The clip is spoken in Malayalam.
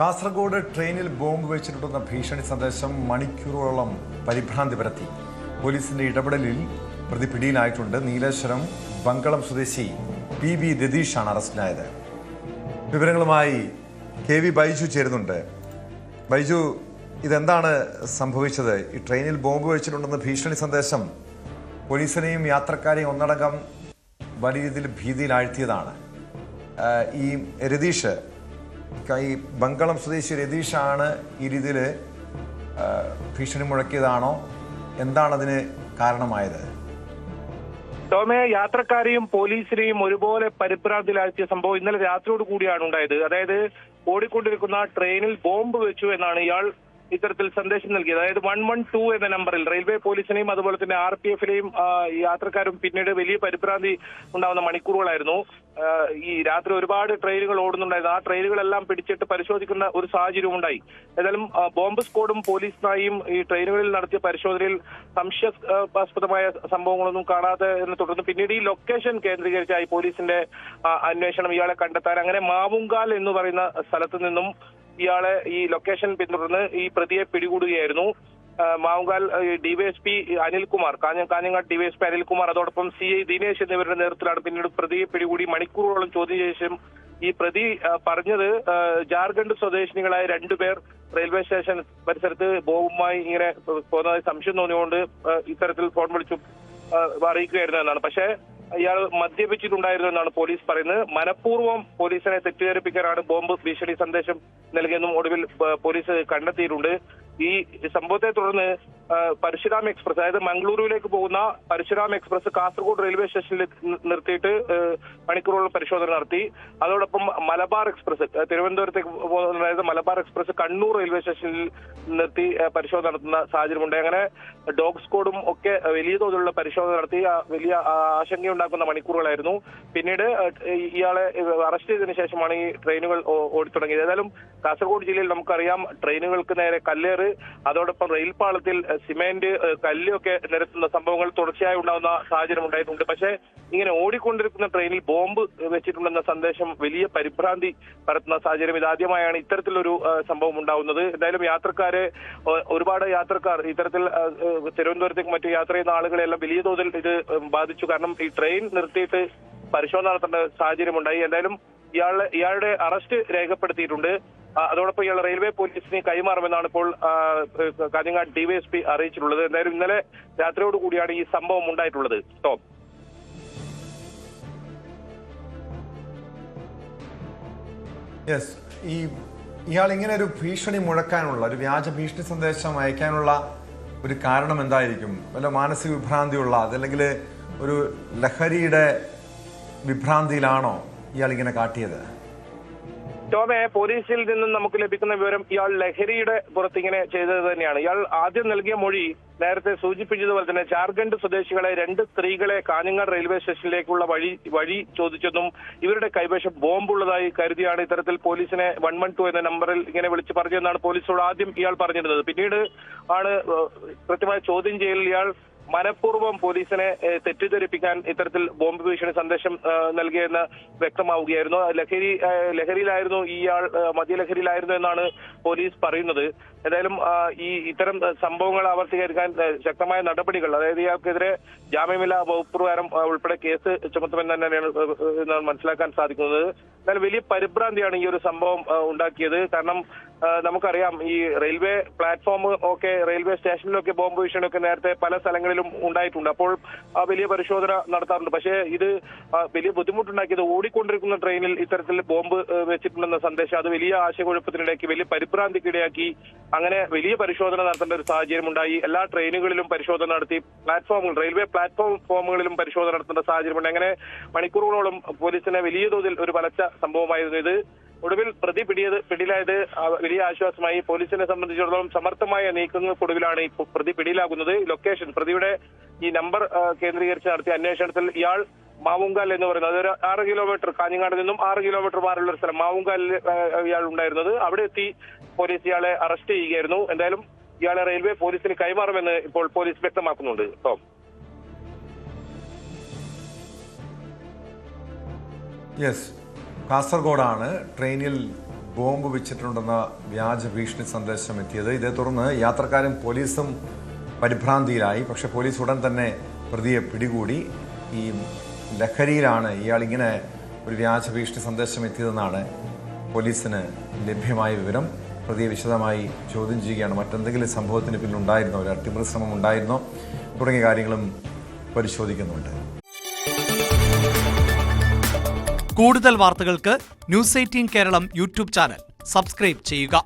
കാസർഗോഡ് ട്രെയിനിൽ ബോംബ് വെച്ചിട്ടുണ്ടെന്ന ഭീഷണി സന്ദേശം മണിക്കൂറുകളോളം പരിഭ്രാന്തി പരത്തി. പോലീസിന്റെ ഇടപെടലിൽ പ്രതി പിടിയിലായിട്ടുണ്ട്. നീലേശ്വരം ബങ്കളം സ്വദേശി PB രതീഷാണ് അറസ്റ്റിലായത്. വിവരങ്ങളുമായി KV ബൈജു ചേരുന്നുണ്ട്. ബൈജു, ഇതെന്താണ് സംഭവിച്ചത്? ഈ ട്രെയിനിൽ ബോംബ് വെച്ചിട്ടുണ്ടെന്ന ഭീഷണി സന്ദേശം പോലീസിനെയും യാത്രക്കാരെയും ഒന്നടങ്കം വലിയ രീതിയിൽ ഭീതിയിലാഴ്ത്തിയതാണ്. ഈ രതീഷ്, ഈ ബങ്കളം സ്വദേശി രതീഷാണ് ഈ രീതിയിൽ ഭീഷണി മുഴക്കിയതാണോ? എന്താണ് അതിന് കാരണമായത്? ടോമേ, യാത്രക്കാരെയും പോലീസിനെയും ഒരുപോലെ പരിഭ്രാന്തിയിലാഴ്ത്തിയ സംഭവം ഇന്നലെ രാത്രിയോട് കൂടിയാണ് ഉണ്ടായത്. അതായത് ഓടിക്കൊണ്ടിരിക്കുന്ന ട്രെയിനിൽ ബോംബ് വെച്ചു എന്നാണ് ഇയാൾ ഇത്തരത്തിൽ സന്ദേശം നൽകിയത്. അതായത് 112 എന്ന നമ്പറിൽ റെയിൽവേ പോലീസിനെയും അതുപോലെ തന്നെ RPF-നെയും യാത്രക്കാരും പിന്നീട് വലിയ പരിഭ്രാന്തി ഉണ്ടാകുന്ന മണിക്കൂറുകളായിരുന്നു. ഈ രാത്രി ഒരുപാട് ട്രെയിനുകൾ ഓടുന്നുണ്ടായിരുന്നു. ആ ട്രെയിനുകളെല്ലാം പിടിച്ചിട്ട് പരിശോധിക്കുന്ന ഒരു സാഹചര്യം ഉണ്ടായി. ഏതായാലും ബോംബ് സ്ക്വാഡും പോലീസ് നായും ഈ ട്രെയിനുകളിൽ നടത്തിയ പരിശോധനയിൽ സംശയാസ്പദമായ സംഭവങ്ങളൊന്നും കാണാതെ തുടർന്ന് പിന്നീട് ഈ ലൊക്കേഷൻ കേന്ദ്രീകരിച്ചായി പോലീസിന്റെ അന്വേഷണം ഇയാളെ കണ്ടെത്താൻ. അങ്ങനെ മാവുങ്കാൽ എന്ന് പറയുന്ന സ്ഥലത്ത് നിന്നും ഇയാളെ ഈ ലൊക്കേഷൻ പിന്തുടർന്ന് ഈ പ്രതിയെ പിടികൂടുകയായിരുന്നു. മാവുങ്കാൽ DYSP അനിൽകുമാർ, കാഞ്ഞങ്ങാട് DYSP അനിൽകുമാർ, അതോടൊപ്പം CI ദിനേശ് എന്നിവരുടെ നേതൃത്വത്തിലാണ് പിന്നീട് പ്രതിയെ പിടികൂടി മണിക്കൂറുകളോളം ചോദ്യം ചെയ്ത ശേഷം ഈ പ്രതി പറഞ്ഞത് ജാർഖണ്ഡ് സ്വദേശിനികളായ 2 പേർ റെയിൽവേ സ്റ്റേഷൻ പരിസരത്ത് ബോംബുമായി ഇങ്ങനെ പോകുന്നതായി സംശയം തോന്നിയുകൊണ്ട് ഇത്തരത്തിൽ ഫോൺ വിളിച്ചു അറിയിക്കുകയായിരുന്നു എന്നാണ്. പക്ഷേ ഇയാൾ മദ്യപിച്ചിട്ടുണ്ടായിരുന്നു എന്നാണ് പോലീസ് പറയുന്നത്. മനഃപൂർവ്വം പോലീസിനെ തെറ്റിദ്ധരിപ്പിക്കാനാണ് ബോംബ് ഭീഷണി സന്ദേശം നൽകിയെന്നും ഒടുവിൽ പോലീസ് കണ്ടെത്തിയിട്ടുണ്ട്. ഈ സംഭവത്തെ തുടർന്ന് പരശുരാം എക്സ്പ്രസ്, അതായത് മംഗളൂരുവിലേക്ക് പോകുന്ന പരശുരാം എക്സ്പ്രസ് കാസർഗോഡ് റെയിൽവേ സ്റ്റേഷനിൽ നിർത്തിയിട്ട് മണിക്കൂറുകൾ പരിശോധന നടത്തി. അതോടൊപ്പം മലബാർ എക്സ്പ്രസ്, തിരുവനന്തപുരത്തേക്ക് പോകുന്ന മലബാർ എക്സ്പ്രസ് കണ്ണൂർ റെയിൽവേ സ്റ്റേഷനിൽ നിർത്തി പരിശോധന നടത്തുന്ന സാഹചര്യമുണ്ട്. അങ്ങനെ ഡോഗ് സ്ക്വാഡും ഒക്കെ വലിയ തോതിലുള്ള പരിശോധന നടത്തി. വലിയ ആശങ്കയുണ്ടാക്കുന്ന മണിക്കൂറുകളായിരുന്നു. പിന്നീട് ഇയാളെ അറസ്റ്റ് ചെയ്തതിനു ശേഷമാണ് ഈ ട്രെയിനുകൾ ഓടിത്തുടങ്ങിയത്. ഏതായാലും കാസർഗോഡ് ജില്ലയിൽ നമുക്കറിയാം, ട്രെയിനുകൾക്ക് നേരെ കല്ലേറ്, അതോടൊപ്പം റെയിൽ പാളത്തിൽ സിമെന്റ്, കല്ലൊക്കെ നിരത്തുന്ന സംഭവങ്ങൾ തുടർച്ചയായി ഉണ്ടാകുന്ന സാഹചര്യം ഉണ്ടായിട്ടുണ്ട്. പക്ഷേ ഇങ്ങനെ ഓടിക്കൊണ്ടിരിക്കുന്ന ട്രെയിനിൽ ബോംബ് വെച്ചിട്ടുണ്ടെന്ന സന്ദേശം വലിയ പരിഭ്രാന്തി പരത്തുന്ന സാഹചര്യം. ഇതാദ്യമായാണ് ഇത്തരത്തിലൊരു സംഭവം ഉണ്ടാവുന്നത്. എന്തായാലും ഒരുപാട് യാത്രക്കാർ ഇത്തരത്തിൽ തിരുവനന്തപുരത്തേക്ക് മറ്റു യാത്ര ചെയ്യുന്ന ആളുകളെല്ലാം വലിയ തോതിൽ ഇത് ബാധിച്ചു. കാരണം ഈ ട്രെയിൻ നിർത്തിയിട്ട് പരിശോധന നടത്തേണ്ട സാഹചര്യം ഉണ്ടായി. എന്തായാലും ഇയാളുടെ അറസ്റ്റ് രേഖപ്പെടുത്തിയിട്ടുണ്ട്. അതോടൊപ്പം ഇയാൾ റെയിൽവേ പോലീസിന് കൈമാറുമെന്നാണ് ഇപ്പോൾ കാഞ്ഞങ്ങാട് DYSP അറിയിച്ചിട്ടുള്ളത്. എന്തായാലും ഇന്നലെ രാത്രിയോട് കൂടിയാണ് ഈ സംഭവം ഉണ്ടായിട്ടുള്ളത്. ടോം, ഇയാൾ ഇങ്ങനെ ഒരു ഭീഷണി മുഴക്കാനുള്ള, ഒരു വ്യാജ ഭീഷണി സന്ദേശം അയക്കാനുള്ള ഒരു കാരണം എന്തായിരിക്കും? വല്ല മാനസിക വിഭ്രാന്തിയുള്ള, അതല്ലെങ്കിൽ ഒരു ലഹരിയുടെ വിഭ്രാന്തിയിലാണോ ഇയാൾ ഇങ്ങനെ കാട്ടിയത്? ടോമെ, പോലീസിൽ നിന്നും നമുക്ക് ലഭിക്കുന്ന വിവരം ഇയാൾ ലഹരിയുടെ പുറത്തിങ്ങനെ ചെയ്തത് തന്നെയാണ്. ഇയാൾ ആദ്യം നൽകിയ മൊഴി നേരത്തെ സൂചിപ്പിച്ചതുപോലെ തന്നെ ജാർഖണ്ഡ് സ്വദേശികളെ 2 സ്ത്രീകളെ കാഞ്ഞങ്ങാട് റെയിൽവേ സ്റ്റേഷനിലേക്കുള്ള വഴി ചോദിച്ചെന്നും ഇവരുടെ കൈവശം ബോംബുള്ളതായി കരുതിയാണ് ഇത്തരത്തിൽ പോലീസിനെ 112 എന്ന നമ്പറിൽ ഇങ്ങനെ വിളിച്ചു പറഞ്ഞതെന്നാണ് പോലീസോട് ആദ്യം ഇയാൾ പറഞ്ഞിരുന്നത്. പിന്നീട് ആണ് കൃത്യമായ ചോദ്യം ചെയ്യൽ ഇയാൾ മനഃപൂർവ്വം പോലീസിനെ തെറ്റിദ്ധരിപ്പിക്കാൻ ഇത്തരത്തിൽ ബോംബ് ഭീഷണി സന്ദേശം നൽകിയെന്ന് വ്യക്തമാവുകയായിരുന്നു. ലഹരിയിലായിരുന്നു ഇയാൾ, മദ്യലഹരിയിലായിരുന്നു എന്നാണ് പോലീസ് പറയുന്നത്. ഏതായാലും ഇത്തരം സംഭവങ്ങൾ ആവർത്തിക്കാൻ ശക്തമായ നടപടികൾ, അതായത് ഇയാൾക്കെതിരെ ജാമ്യമില്ലാ വകുപ്പ് പ്രകാരം ഉൾപ്പെടെ കേസ് ചുമത്തുമെന്ന് തന്നെയാണ് മനസ്സിലാക്കാൻ സാധിക്കുന്നത്. എന്നാൽ വലിയ പരിഭ്രാന്തിയാണ് ഈ ഒരു സംഭവം ഉണ്ടാക്കിയത്. കാരണം നമുക്കറിയാം, ഈ റെയിൽവേ പ്ലാറ്റ്ഫോം ഒക്കെ, റെയിൽവേ സ്റ്റേഷനിലൊക്കെ ബോംബ് ഭീഷണിയൊക്കെ നേരത്തെ പല സ്ഥലങ്ങളിലും ഉണ്ടായിട്ടുണ്ട്. അപ്പോൾ വലിയ പരിശോധന നടത്താറുണ്ട്. പക്ഷേ ഇത് വലിയ ബുദ്ധിമുട്ടുണ്ടാക്കിയത് ഓടിക്കൊണ്ടിരിക്കുന്ന ട്രെയിനിൽ ഇത്തരത്തിൽ ബോംബ് വെച്ചിട്ടുണ്ടെന്ന സന്ദേശം അത് വലിയ ആശയക്കുഴപ്പത്തിനിടയാക്കി, വലിയ പരിഭ്രാന്തിക്കിടയാക്കി. അങ്ങനെ വലിയ പരിശോധന നടത്തേണ്ട ഒരു സാഹചര്യം ഉണ്ടായി. എല്ലാ ട്രെയിനുകളിലും പരിശോധന നടത്തി, റെയിൽവേ പ്ലാറ്റ്ഫോമുകളിലും പരിശോധന നടത്തേണ്ട സാഹചര്യമുണ്ട്. അങ്ങനെ മണിക്കൂറുകളോളം പോലീസിനെ വലിയ തോതിൽ ഒരു വലച്ച സംഭവമായിരുന്നു ഇത്. ഒടുവിൽ പ്രതി പിടിയിലായത് വലിയ ആശ്വാസമായി. പോലീസിനെ സംബന്ധിച്ചിടത്തോളം സമർത്ഥമായ നീക്കങ്ങൾക്കൊടുവിലാണ് ഈ പ്രതി പിടിയിലാകുന്നത്. ലൊക്കേഷൻ, പ്രതിയുടെ ഈ നമ്പർ കേന്ദ്രീകരിച്ച് നടത്തിയ അന്വേഷണത്തിൽ ഇയാൾ മാവുങ്കാൽ എന്ന് പറയുന്നത്, അതൊരു 6 കിലോമീറ്റർ, കാഞ്ഞങ്ങാട് നിന്നും 6 കിലോമീറ്റർ മാറുള്ള ഒരു സ്ഥലം മാവുങ്കാലിൽ ഇയാൾ ഉണ്ടായിരുന്നത്. അവിടെ എത്തി പോലീസ് ഇയാളെ അറസ്റ്റ് ചെയ്യുകയായിരുന്നു. എന്തായാലും ഇയാളെ റെയിൽവേ പോലീസിന് കൈമാറുമെന്ന് ഇപ്പോൾ പോലീസ് വ്യക്തമാക്കുന്നുണ്ട്. ടോം, കാസർഗോഡാണ് ട്രെയിനിൽ ബോംബ് വെച്ചിട്ടുണ്ടെന്ന വ്യാജ ഭീഷണി സന്ദേശം എത്തിയത്. ഇതേ തുടർന്ന് യാത്രക്കാരും പോലീസും പരിഭ്രാന്തിയിലായി. പക്ഷേ പോലീസ് ഉടൻ തന്നെ പ്രതിയെ പിടികൂടി. ഈ ലഹരിയിലാണ് ഇയാൾ ഇങ്ങനെ ഒരു വ്യാജ ഭീഷണി സന്ദേശം എത്തിയതെന്നാണ് പോലീസിന് ലഭ്യമായ വിവരം. പ്രതിയെ വിശദമായി ചോദ്യം ചെയ്യുകയാണ്. മറ്റെന്തെങ്കിലും സംഭവത്തിന് പിന്നിലുണ്ടായിരുന്നോ, ഒരു അട്ടിമറി ശ്രമം ഉണ്ടായിരുന്നോ തുടങ്ങിയ കാര്യങ്ങളും പരിശോധിക്കുന്നുണ്ട്. കൂടുതൽ വാർത്തകൾക്ക് news 18 Keralam YouTube channel subscribe ചെയ്യുക.